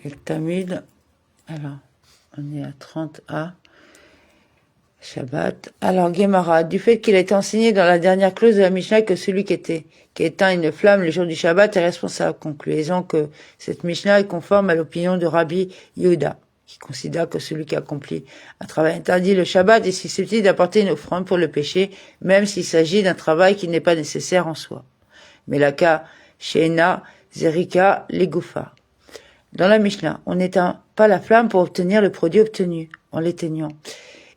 Et Tamid, alors, on est à 30a, Shabbat. Alors, Gemara, du fait qu'il a été enseigné dans la dernière clause de la Mishnah que celui qui éteint une flamme le jour du Shabbat est responsable. Conclusion que cette Mishnah est conforme à l'opinion de Rabbi Yehuda, qui considère que celui qui accomplit un travail interdit le Shabbat est susceptible d'apporter une offrande pour le péché, même s'il s'agit d'un travail qui n'est pas nécessaire en soi. Melaka, Sheena, Zerika, Legoufa. Dans la Mishnah, on n'éteint pas la flamme pour obtenir le produit obtenu, en l'éteignant.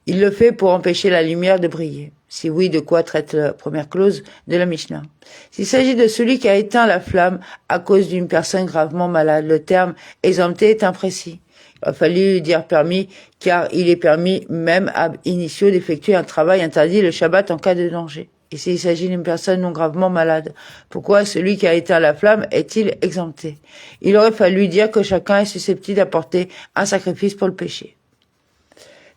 Il le fait pour empêcher la lumière de briller. Si oui, de quoi traite la première clause de la Mishnah? S'il s'agit de celui qui a éteint la flamme à cause d'une personne gravement malade, le terme exempté est imprécis. Il a fallu dire permis, car il est permis même ab initio d'effectuer un travail interdit le Shabbat en cas de danger. Et s'il s'agit d'une personne non gravement malade, pourquoi celui qui a éteint la flamme est-il exempté? Il aurait fallu dire que chacun est susceptible d'apporter un sacrifice pour le péché.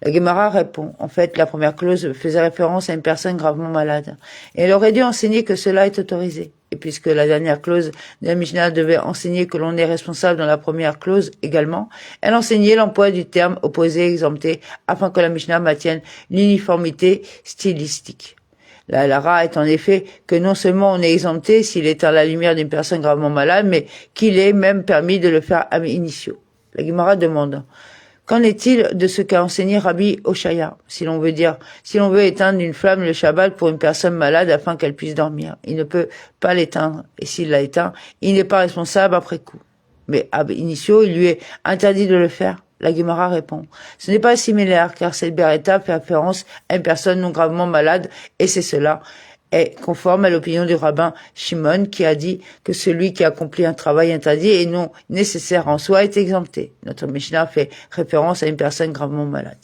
La Gemara répond, en fait, la première clause faisait référence à une personne gravement malade. Et elle aurait dû enseigner que cela est autorisé. Et puisque la dernière clause de la Mishnah devait enseigner que l'on est responsable dans la première clause également, elle enseignait l'emploi du terme opposé exempté afin que la Mishnah maintienne l'uniformité stylistique. La halara est en effet que non seulement on est exempté s'il éteint la lumière d'une personne gravement malade, mais qu'il est même permis de le faire ab initio. La Gemara demande, qu'en est-il de ce qu'a enseigné Rabbi Oshaya, si l'on veut éteindre une flamme le Shabbat pour une personne malade afin qu'elle puisse dormir? Il ne peut pas l'éteindre, et s'il l'a éteint, il n'est pas responsable après coup. Mais ab initio, il lui est interdit de le faire. La Gemara répond, ce n'est pas similaire, car cette beretta fait référence à une personne non gravement malade, et c'est cela est conforme à l'opinion du rabbin Shimon, qui a dit que celui qui accomplit un travail interdit et non nécessaire en soi est exempté. Notre Mishnah fait référence à une personne gravement malade.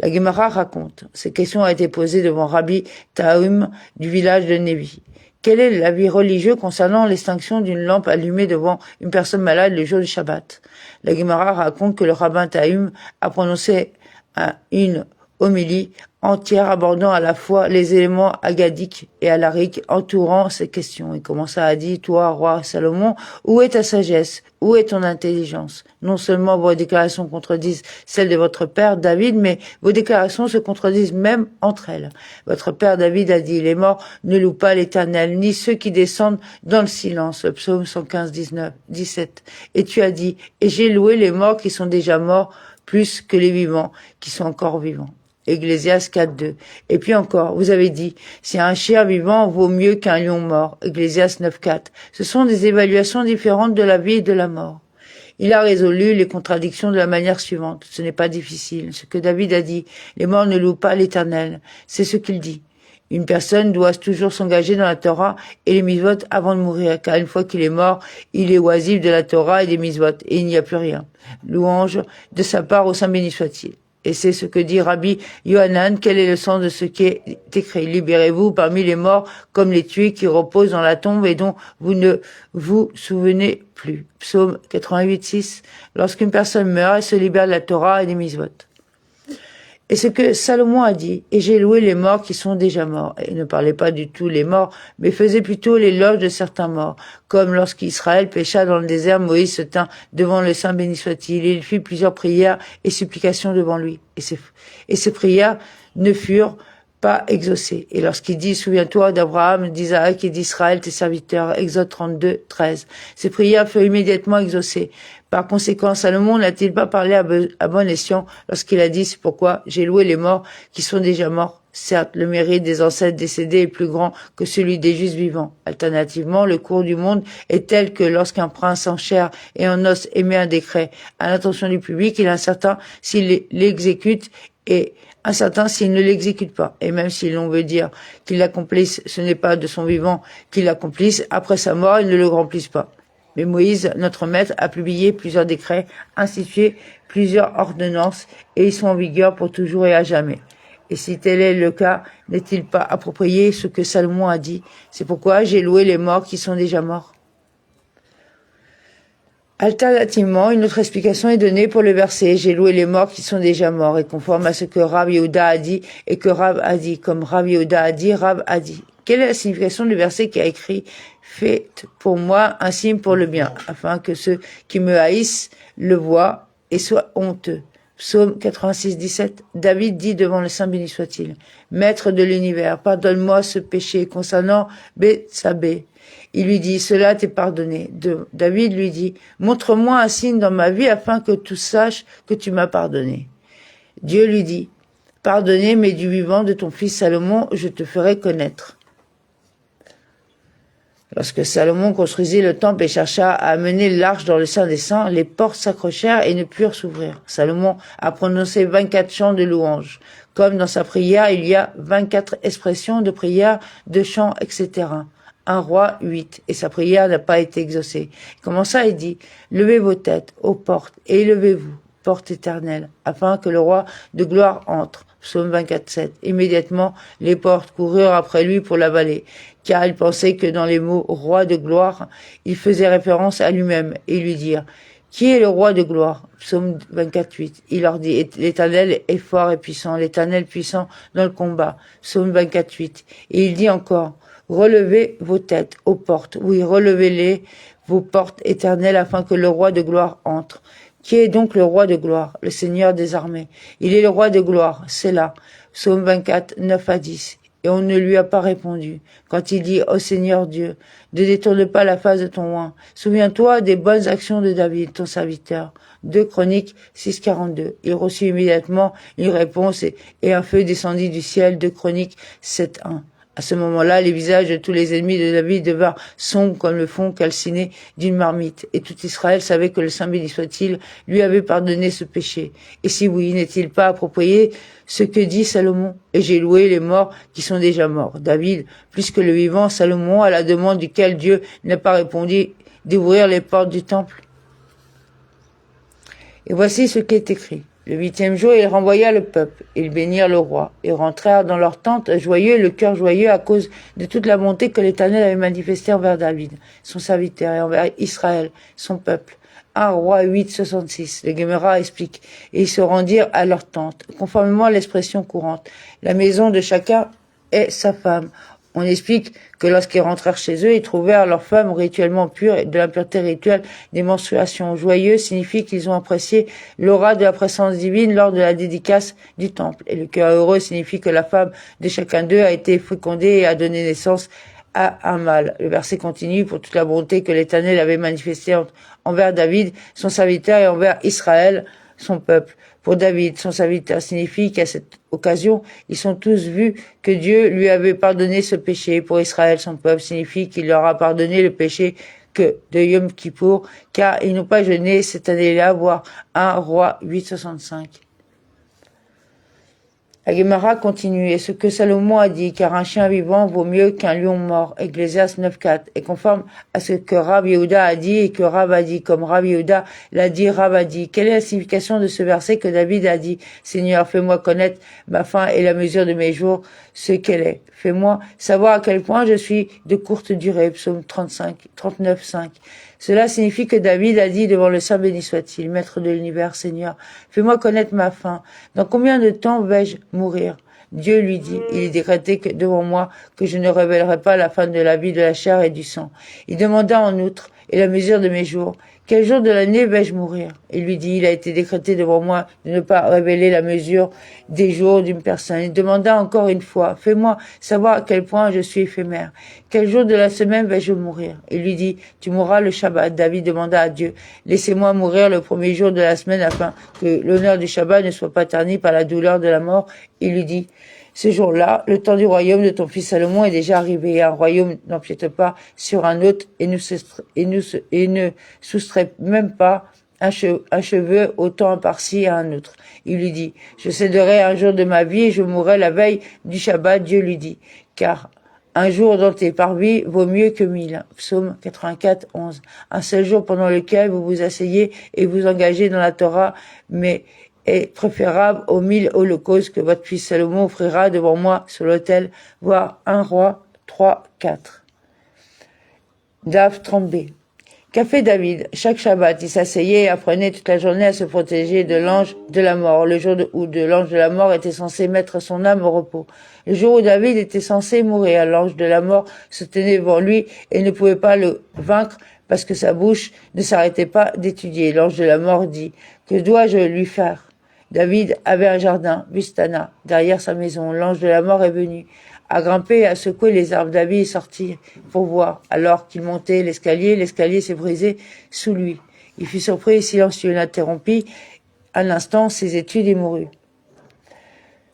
La Gemara raconte, cette question a été posée devant Rabbi Tahum du village de Nevi. Quel est l'avis religieux concernant l'extinction d'une lampe allumée devant une personne malade le jour du Shabbat? La Gemara raconte que le rabbin Tahum a prononcé une homélie entière abordant à la fois les éléments agadiques et alariques entourant ces questions. Il commença à dire, toi, roi Salomon, où est ta sagesse? Où est ton intelligence? Non seulement vos déclarations contredisent celles de votre père David, mais vos déclarations se contredisent même entre elles. Votre père David a dit, les morts ne louent pas l'Éternel, ni ceux qui descendent dans le silence. Le psaume 115, 17. Et tu as dit, et j'ai loué les morts qui sont déjà morts, plus que les vivants qui sont encore vivants. Ecclésiaste 4.2. Et puis encore, vous avez dit, si un chien vivant vaut mieux qu'un lion mort. Ecclésiaste 9.4. Ce sont des évaluations différentes de la vie et de la mort. Il a résolu les contradictions de la manière suivante. Ce n'est pas difficile. Ce que David a dit, les morts ne louent pas l'Éternel. C'est ce qu'il dit. Une personne doit toujours s'engager dans la Torah et les mitzvot avant de mourir, car une fois qu'il est mort, il est oisif de la Torah et des mitzvot, et il n'y a plus rien. Louange de sa part au Saint béni soit-il. Et c'est ce que dit Rabbi Yohanan, quel est le sens de ce qui est écrit? Libérez-vous parmi les morts comme les tués qui reposent dans la tombe et dont vous ne vous souvenez plus. Psaume 88.6. Lorsqu'une personne meurt, elle se libère de la Torah et des mitzvot. Et ce que Salomon a dit, et j'ai loué les morts qui sont déjà morts. Et ne parlait pas du tout les morts, mais faisait plutôt l'éloge de certains morts. Comme lorsqu'Israël pécha dans le désert, Moïse se tint devant le Saint béni soit-il. Il fit plusieurs prières et supplications devant lui. Et ces prières ne furent pas exaucées. Et lorsqu'il dit, souviens-toi d'Abraham, d'Isaac et d'Israël, tes serviteurs, Exode 32, 13. Ces prières furent immédiatement exaucées. Par conséquent, Salomon n'a-t-il pas parlé à bon escient lorsqu'il a dit, c'est pourquoi j'ai loué les morts qui sont déjà morts? Certes, le mérite des ancêtres décédés est plus grand que celui des justes vivants. Alternativement, le cours du monde est tel que lorsqu'un prince en chair et en os émet un décret à l'intention du public, il est incertain s'il l'exécute et incertain s'il ne l'exécute pas. Et même si l'on veut dire qu'il l'accomplisse, ce n'est pas de son vivant qu'il l'accomplisse. Après sa mort, il ne le remplisse pas. Mais Moïse, notre maître, a publié plusieurs décrets, institué plusieurs ordonnances, et ils sont en vigueur pour toujours et à jamais. Et si tel est le cas, n'est-il pas approprié ce que Salomon a dit? C'est pourquoi j'ai loué les morts qui sont déjà morts. Alternativement, une autre explication est donnée pour le verset « J'ai loué les morts qui sont déjà morts » et conforme à ce que Rav Yehuda a dit et que Rav a dit. Comme Rav Yehuda a dit, Rav a dit. Quelle est la signification du verset qui a écrit « Faites pour moi un signe pour le bien, afin que ceux qui me haïssent le voient et soient honteux ». Psaume 86, 17. David dit devant le Saint béni soit-il, « Maître de l'univers, pardonne-moi ce péché concernant Bethsabée. » Il lui dit, « Cela t'est pardonné. » David lui dit, « Montre-moi un signe dans ma vie afin que tous sachent que tu m'as pardonné. » Dieu lui dit, « Pardonné, mais du vivant de ton fils Salomon, je te ferai connaître. » Lorsque Salomon construisit le temple et chercha à amener l'arche dans le Saint des Saints, les portes s'accrochèrent et ne purent s'ouvrir. Salomon a prononcé 24 chants de louanges. Comme dans sa prière, il y a 24 expressions de prière, de chants, etc. Un roi 8, et sa prière n'a pas été exaucée. Il commença et dit, « Levez vos têtes aux portes et élevez-vous, porte éternelle, afin que le roi de gloire entre. » Psaume 24, 7. Immédiatement, les portes coururent après lui pour l'avaler, car il pensait que dans les mots « roi de gloire », il faisait référence à lui-même, et lui dirent « Qui est le roi de gloire ?» Psaume 24, 8. Il leur dit « L'Éternel est fort et puissant, l'Éternel puissant dans le combat. » Psaume 24, 8. Et il dit encore « Relevez vos têtes aux portes, oui, relevez-les, vos portes éternelles, afin que le roi de gloire entre. » Qui est donc le roi de gloire? Le Seigneur des armées. Il est le roi de gloire, c'est là. Psaume 24, 9 à 10. Et on ne lui a pas répondu. Quand il dit, ô Seigneur Dieu, ne détourne pas la face de ton oint. Souviens-toi des bonnes actions de David, ton serviteur. 2 Chroniques 6, 42. Il reçut immédiatement une réponse et un feu descendit du ciel. 2 Chroniques 7, 1. À ce moment-là, les visages de tous les ennemis de David devinrent sombres comme le fond calciné d'une marmite. Et tout Israël savait que le Saint béni soit-il lui avait pardonné ce péché. Et si oui, n'est-il pas approprié ce que dit Salomon? Et j'ai loué les morts qui sont déjà morts. David, plus que le vivant, Salomon, à la demande duquel Dieu n'a pas répondu, d'ouvrir les portes du temple. Et voici ce qui est écrit. Le 8e jour, il renvoya le peuple. Ils bénirent le roi et rentrèrent dans leur tente joyeux, le cœur joyeux à cause de toute la bonté que l'Éternel avait manifestée envers David, son serviteur, et envers Israël, son peuple. 1 Roi 8, 66. Le Gemara explique. Et ils se rendirent à leur tente, conformément à l'expression courante. La maison de chacun est sa femme. On explique que lorsqu'ils rentrèrent chez eux, ils trouvèrent leurs femmes rituellement pures et de la pureté rituelle des menstruations. Joyeux signifie qu'ils ont apprécié l'aura de la présence divine lors de la dédicace du temple. Et le cœur heureux signifie que la femme de chacun d'eux a été fécondée et a donné naissance à un mâle. Le verset continue pour toute la bonté que l'Éternel avait manifestée envers David, son serviteur, et envers Israël, son peuple. Pour David, son serviteur, signifie qu'à cette occasion, ils sont tous vus que Dieu lui avait pardonné ce péché. Pour Israël, son peuple, signifie qu'il leur a pardonné le péché que de Yom Kippour, car ils n'ont pas jeûné cette année-là, voir 1 Roi 8,65. La Gemara continue, et ce que Salomon a dit, car un chien vivant vaut mieux qu'un lion mort, Ecclésiaste 9.4, est conforme à ce que Rav Yehuda a dit et que Rav a dit, comme Rav Yehuda l'a dit, Rav a dit. Quelle est la signification de ce verset que David a dit? Seigneur, fais-moi connaître ma fin et la mesure de mes jours, ce qu'elle est. Fais-moi savoir à quel point je suis de courte durée, psaume 39.5. Cela signifie que David a dit devant le Saint béni soit-il, Maître de l'univers, Seigneur, fais-moi connaître ma fin. Dans combien de temps vais-je mourir? Dieu lui dit, il est décrété que devant moi que je ne révélerai pas la fin de la vie de la chair et du sang. Il demanda en outre, et la mesure de mes jours, quel jour de l'année vais-je mourir? Il lui dit, il a été décrété devant moi de ne pas révéler la mesure des jours d'une personne. Il demanda encore une fois, fais-moi savoir à quel point je suis éphémère. Quel jour de la semaine vais-je mourir? Il lui dit, tu mourras le Shabbat. David demanda à Dieu, laissez-moi mourir le premier jour de la semaine afin que l'honneur du Shabbat ne soit pas terni par la douleur de la mort. Il lui dit, ce jour-là, le temps du royaume de ton fils Salomon est déjà arrivé. Un royaume n'empiète pas sur un autre et ne soustrait même pas un cheveu autant imparti à un autre. Il lui dit, je céderai un jour de ma vie et je mourrai la veille du Shabbat. Dieu lui dit, car un jour dans tes parvis vaut mieux que 1000. Psaume 84, 11. Un seul jour pendant lequel vous vous asseyez et vous engagez dans la Torah, mais est préférable aux 1000 holocaustes que votre fils Salomon offrira devant moi sur l'autel, voir 1 Roi 3, 4. Daf 30b. Qu'a fait David? Chaque Shabbat, il s'asseyait et apprenait toute la journée à se protéger de l'ange de la mort, le jour où l'ange de la mort était censé mettre son âme au repos. Le jour où David était censé mourir, l'ange de la mort se tenait devant lui et ne pouvait pas le vaincre parce que sa bouche ne s'arrêtait pas d'étudier. L'ange de la mort dit, « Que dois-je lui faire ?» David avait un jardin, Bustana, derrière sa maison. L'ange de la mort est venu, à grimper et à secouer les arbres. David est sorti pour voir. Alors qu'il montait l'escalier s'est brisé sous lui. Il fut surpris et silencieux. Il interrompit un instant ses études et mourut.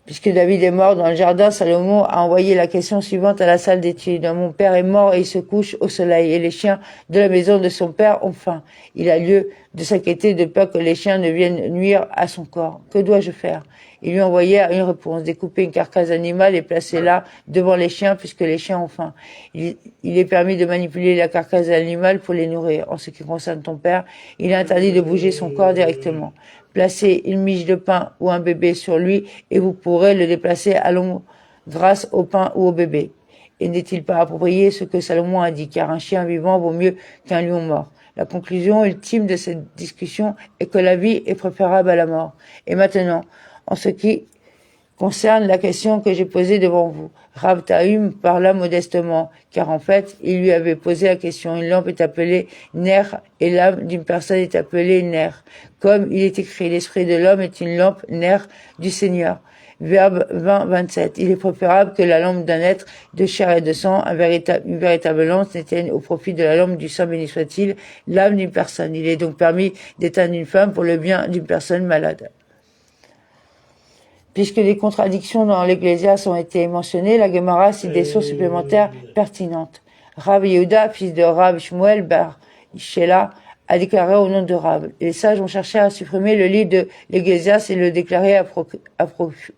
Puisque David est mort dans le jardin, Salomon a envoyé la question suivante à la salle d'études. Mon père est mort et il se couche au soleil, et les chiens de la maison de son père ont faim. Il a lieu de s'inquiéter de peur que les chiens ne viennent nuire à son corps. Que dois-je faire? Il lui envoya une réponse, découper une carcasse animale et placer là devant les chiens puisque les chiens ont faim. Il est permis de manipuler la carcasse animale pour les nourrir. En ce qui concerne ton père, il est interdit de bouger son corps directement. Placez une miche de pain ou un bébé sur lui et vous pourrez le déplacer à l'ombre grâce au pain ou au bébé. Et n'est-il pas approprié ce que Salomon a dit, car un chien vivant vaut mieux qu'un lion mort? La conclusion ultime de cette discussion est que la vie est préférable à la mort. Et maintenant, en ce qui concerne la question que j'ai posée devant vous, Rav Tahum parla modestement, car en fait, il lui avait posé la question. Une lampe est appelée ner et l'âme d'une personne est appelée ner. Comme il est écrit, l'esprit de l'homme est une lampe ner du Seigneur. Verbe 20-27. Il est préférable que la lampe d'un être de chair et de sang, une véritable lampe, n'éteigne au profit de la lampe du sang, béni soit-il, l'âme d'une personne. Il est donc permis d'éteindre une femme pour le bien d'une personne malade. Puisque les contradictions dans l'Ecclésiaste ont été mentionnées, la Gemara cite des sources supplémentaires pertinentes. Rav Yehuda, fils de Rav Shmuel Bar Shela, a déclaré au nom de Rav. Les sages ont cherché à supprimer le livre de l'Ecclésiaste et le déclarer apocryphe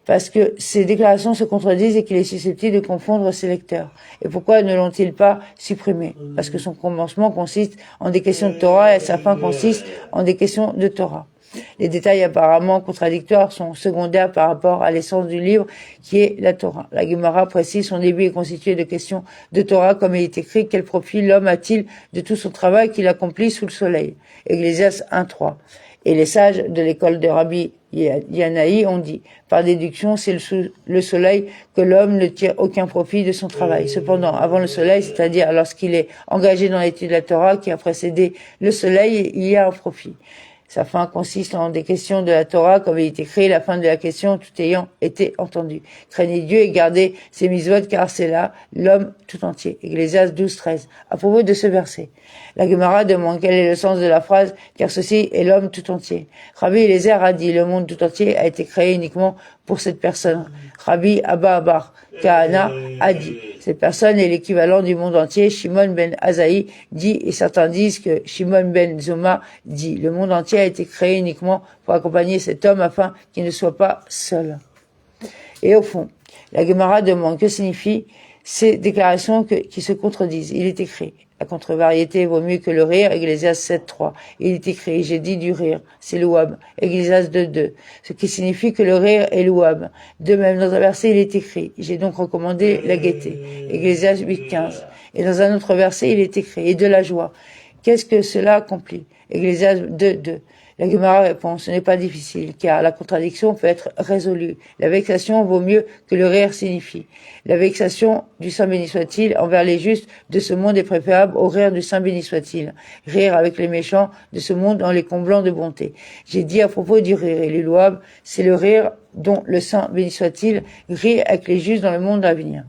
parce que ces déclarations se contredisent et qu'il est susceptible de confondre ses lecteurs. Et pourquoi ne l'ont-ils pas supprimé? Parce que son commencement consiste en des questions de Torah et sa fin consiste en des questions de Torah. Les détails apparemment contradictoires sont secondaires par rapport à l'essence du livre qui est la Torah. La Gemara précise son début est constitué de questions de Torah comme il est écrit quel profit l'homme a-t-il de tout son travail qu'il accomplit sous le soleil. Ecclésiaste 1.3. Et les sages de l'école de Rabbi Yanaï ont dit, par déduction, c'est le soleil que l'homme ne tire aucun profit de son travail. Cependant, avant le soleil, c'est-à-dire lorsqu'il est engagé dans l'étude de la Torah qui a précédé le soleil, il y a un profit. Sa fin consiste en des questions de la Torah, comme il est écrit, la fin de la question, tout ayant été entendu. Craignez Dieu et gardez ses mitzvot, car c'est là l'homme tout entier. Ecclésiaste 12-13. À propos de ce verset, la Gemara demande quel est le sens de la phrase, car ceci est l'homme tout entier. Rabbi Eliezer a dit, le monde tout entier a été créé uniquement pour cette personne. Rabbi Abba Bar Kahana a dit, cette personne est l'équivalent du monde entier. Shimon ben Azaï dit, et certains disent que Shimon ben Zoma dit, le monde entier a été créé uniquement pour accompagner cet homme afin qu'il ne soit pas seul. Et au fond, la Gemara demande que signifient ces déclarations qui se contredisent. Il est écrit, la contre-variété vaut mieux que le rire, Ecclésiaste 7.3. Il est écrit, j'ai dit du rire, c'est louable, Ecclésiaste 2.2. Ce qui signifie que le rire est louable. De même, dans un verset, il est écrit, j'ai donc recommandé la gaieté, Ecclésiaste 8.15. Et dans un autre verset, il est écrit, et de la joie. Qu'est-ce que cela accomplit? Ecclésiaste 2.2. La Gemara répond, ce n'est pas difficile, car la contradiction peut être résolue. La vexation vaut mieux que le rire signifie. La vexation du Saint béni soit-il envers les justes de ce monde est préférable au rire du Saint béni soit-il. Rire avec les méchants de ce monde en les comblant de bonté. J'ai dit à propos du rire, il est louable, c'est le rire dont le Saint béni soit-il rit avec les justes dans le monde à venir.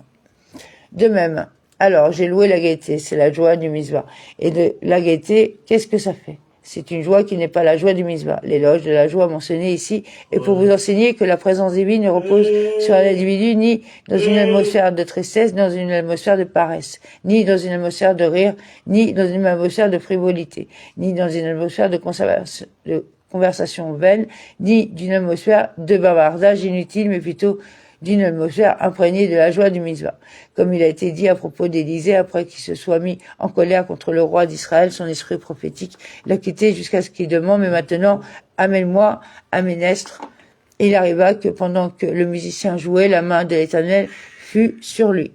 De même, alors j'ai loué la gaieté, c'est la joie du mitzvah. Et de la gaieté, qu'est-ce que ça fait? C'est une joie qui n'est pas la joie du mitzvah. L'éloge de la joie mentionné ici est pour vous enseigner que la présence divine ne repose sur un individu ni dans une atmosphère de tristesse, ni dans une atmosphère de paresse, ni dans une atmosphère de rire, ni dans une atmosphère de frivolité, ni dans une atmosphère de conversation vaine, ni d'une atmosphère de bavardage inutile, mais plutôt d'une atmosphère imprégnée de la joie du mitzvah. Comme il a été dit à propos d'Élisée, après qu'il se soit mis en colère contre le roi d'Israël, son esprit prophétique l'a quitté jusqu'à ce qu'il demande, mais maintenant, amène-moi à Ménestre. Et il arriva que pendant que le musicien jouait, la main de l'Éternel fut sur lui.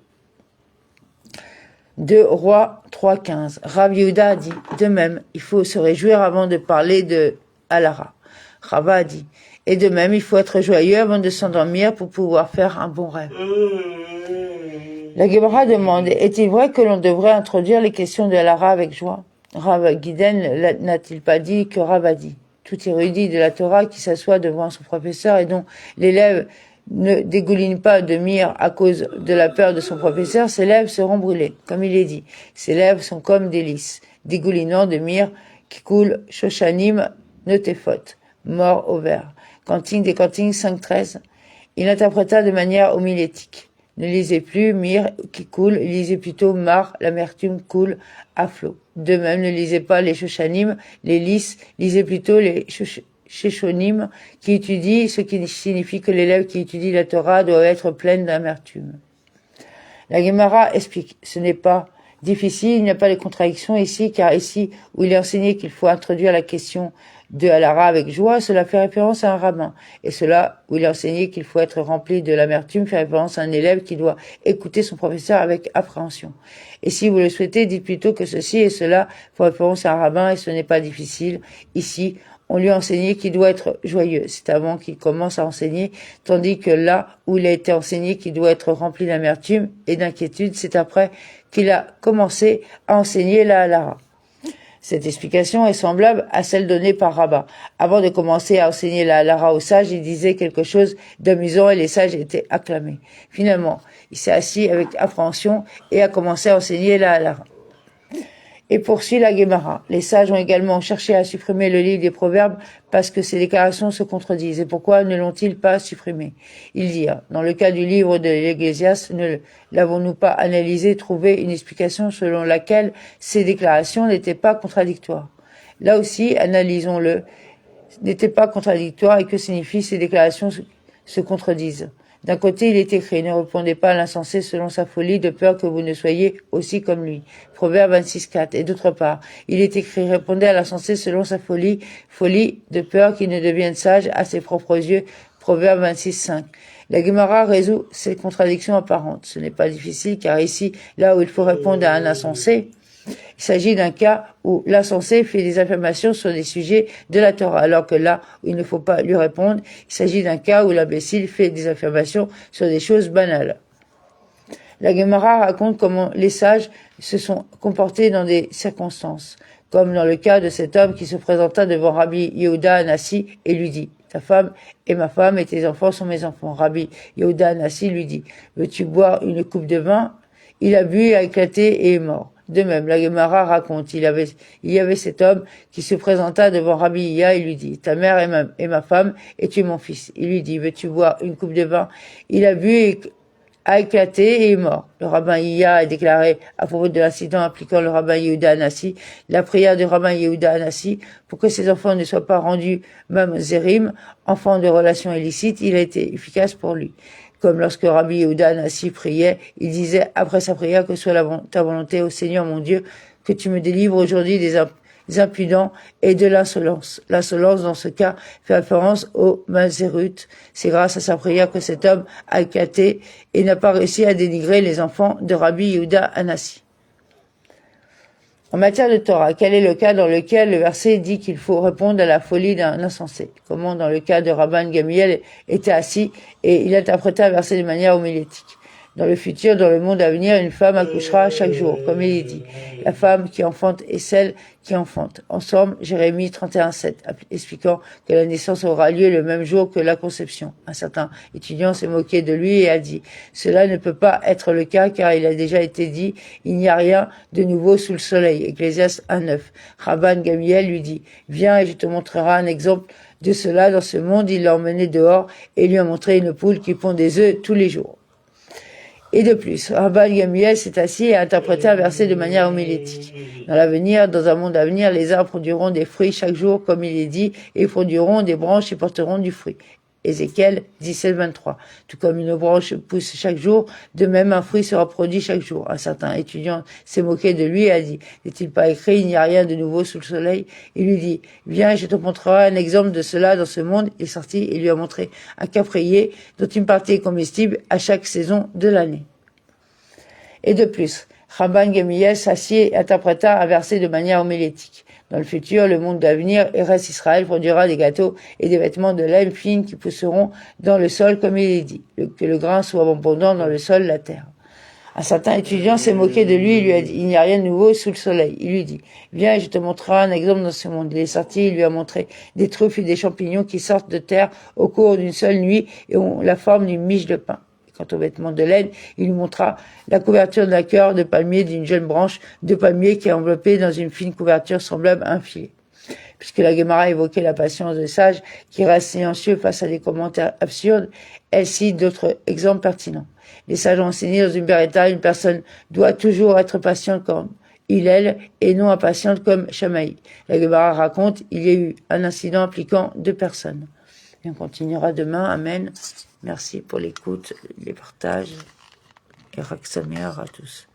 2 Rois 3.15. Rav Yehuda a dit, de même, il faut se réjouir avant de parler de Alara. Rava a dit, et de même, il faut être joyeux avant de s'endormir pour pouvoir faire un bon rêve. La Gemara demande, est-il vrai que l'on devrait introduire les questions de Alara avec joie? Rav Giden n'a-t-il pas dit que Rav a dit? Tout érudit de la Torah qui s'assoit devant son professeur et dont l'élève ne dégouline pas de myrrhe à cause de la peur de son professeur, ses lèvres seront brûlées. Comme il est dit, ses lèvres sont comme des lys, dégoulinant de myrrhe qui coule, Shoshanim Notefot, mort au vert. Cantique des Cantiques 5.13. Il interpréta de manière homilétique. Ne lisez plus myrrhe qui coule, lisez plutôt mar, l'amertume coule à flot. De même, ne lisez pas les Shoshanim, les lys, lisez plutôt les Sheshonim qui étudient, ce qui signifie que l'élève qui étudie la Torah doit être plein d'amertume. La Gemara explique, ce n'est pas difficile, il n'y a pas de contradiction ici, car ici où il est enseigné qu'il faut introduire la question de Alara avec joie, cela fait référence à un rabbin. Et cela où il est enseigné qu'il faut être rempli de l'amertume fait référence à un élève qui doit écouter son professeur avec appréhension. Et si vous le souhaitez, dites plutôt que ceci et cela font référence à un rabbin et ce n'est pas difficile. Ici, on lui a enseigné qu'il doit être joyeux. C'est avant qu'il commence à enseigner, tandis que là où il a été enseigné qu'il doit être rempli d'amertume et d'inquiétude, c'est après qu'il a commencé à enseigner la Alara. Cette explication est semblable à celle donnée par Rabat. Avant de commencer à enseigner la Alara aux sages, il disait quelque chose d'amusant et les sages étaient acclamés. Finalement, il s'est assis avec appréhension et a commencé à enseigner la Alara. Et poursuit la Gemara. Les sages ont également cherché à supprimer le livre des Proverbes parce que ces déclarations se contredisent. Et pourquoi ne l'ont-ils pas supprimé? Ils dirent, dans le cas du livre de l'Ecclésiaste, ne l'avons-nous pas analysé, trouvé une explication selon laquelle ces déclarations n'étaient pas contradictoires? Là aussi, analysons-le, n'étaient pas contradictoires et que signifient ces déclarations se contredisent? D'un côté, il est écrit, ne répondez pas à l'insensé selon sa folie, de peur que vous ne soyez aussi comme lui. Proverbe 26.4. Et d'autre part, il est écrit, répondez à l'insensé selon sa folie, de peur qu'il ne devienne sage à ses propres yeux. Proverbe 26.5. La Gemara résout ces contradictions apparentes. Ce n'est pas difficile, car ici, là où il faut répondre à un insensé, il s'agit d'un cas où l'insensé fait des affirmations sur des sujets de la Torah, alors que là où il ne faut pas lui répondre, il s'agit d'un cas où l'imbécile fait des affirmations sur des choses banales. La Gemara raconte comment les sages se sont comportés dans des circonstances, comme dans le cas de cet homme qui se présenta devant Rabbi Yehuda Anassi et lui dit « Ta femme est ma femme et tes enfants sont mes enfants ». Rabbi Yehuda Anassi lui dit « Veux-tu boire une coupe de vin ?» Il a bu, a éclaté et est mort. De même, la Gemara raconte, il y avait cet homme qui se présenta devant Rabbi Iya et lui dit, ta mère est ma femme et tu es mon fils. Il lui dit, veux-tu boire une coupe de vin? Il a bu et a éclaté et est mort. Le rabbin Iya a déclaré à propos de l'incident impliquant le rabbin Yehuda Anassi, la prière du rabbin Yehuda Anassi pour que ses enfants ne soient pas rendus mamzerim, enfants de relations illicites, il a été efficace pour lui. Comme lorsque Rabbi Yehuda Anassi priait, il disait après sa prière que soit ta volonté au Seigneur mon Dieu, que tu me délivres aujourd'hui des impudents et de l'insolence. L'insolence dans ce cas fait référence au Mazerut. C'est grâce à sa prière que cet homme a éclaté et n'a pas réussi à dénigrer les enfants de Rabbi Yehuda Anassi. En matière de Torah, quel est le cas dans lequel le verset dit qu'il faut répondre à la folie d'un insensé? Comment dans le cas de Rabban Gamiel était assis et il interprétait un verset de manière homilétique? Dans le futur, dans le monde à venir, une femme accouchera chaque jour, comme il est dit. La femme qui enfante est celle qui enfante. Ensemble, Jérémie 31.7, expliquant que la naissance aura lieu le même jour que la conception. Un certain étudiant s'est moqué de lui et a dit « Cela ne peut pas être le cas car il a déjà été dit « Il n'y a rien de nouveau sous le soleil ». Ecclésiaste 1.9. Rabban Gamiel lui dit « Viens et je te montrerai un exemple de cela dans ce monde. » Il l'a emmené dehors et lui a montré une poule qui pond des œufs tous les jours. Et de plus, Rabban Gamiel s'est assis et a interprété un verset de manière homilétique. Dans l'avenir, dans un monde à venir, les arbres produiront des fruits chaque jour, comme il est dit, et produiront des branches et porteront du fruit. Ézéchiel 17.23. Tout comme une branche pousse chaque jour, de même un fruit sera produit chaque jour. Un certain étudiant s'est moqué de lui et a dit, n'est-il pas écrit, il n'y a rien de nouveau sous le soleil? Il lui dit, viens, je te montrerai un exemple de cela dans ce monde. Il est sorti et lui a montré un caprier dont une partie est comestible à chaque saison de l'année. Et de plus, Rabban Gamliel s'assied et interpréta un verset de manière homilétique. Dans le futur, le monde d'avenir, Eretz Israël produira des gâteaux et des vêtements de laine fine qui pousseront dans le sol comme il est dit, que le grain soit abondant dans le sol, la terre. Un certain étudiant s'est moqué de lui et lui a dit, il n'y a rien de nouveau sous le soleil. Il lui dit, viens et je te montrerai un exemple dans ce monde. Il est sorti, il lui a montré des truffes et des champignons qui sortent de terre au cours d'une seule nuit et ont la forme d'une miche de pain. Quant aux vêtements de laine, il lui montra la couverture d'un cœur de palmier d'une jeune branche de palmier qui est enveloppée dans une fine couverture semblable à un filet. Puisque la Guémara évoquait la patience des sages qui restent silencieux face à des commentaires absurdes, elle cite d'autres exemples pertinents. Les sages ont enseigné dans une beretta, une personne doit toujours être patiente comme Hillel et non impatiente comme Shamaï. La Guémara raconte, il y a eu un incident impliquant 2 personnes. Et on continuera demain. Amen. Merci pour l'écoute, les partages. Et Rak Sameach à tous.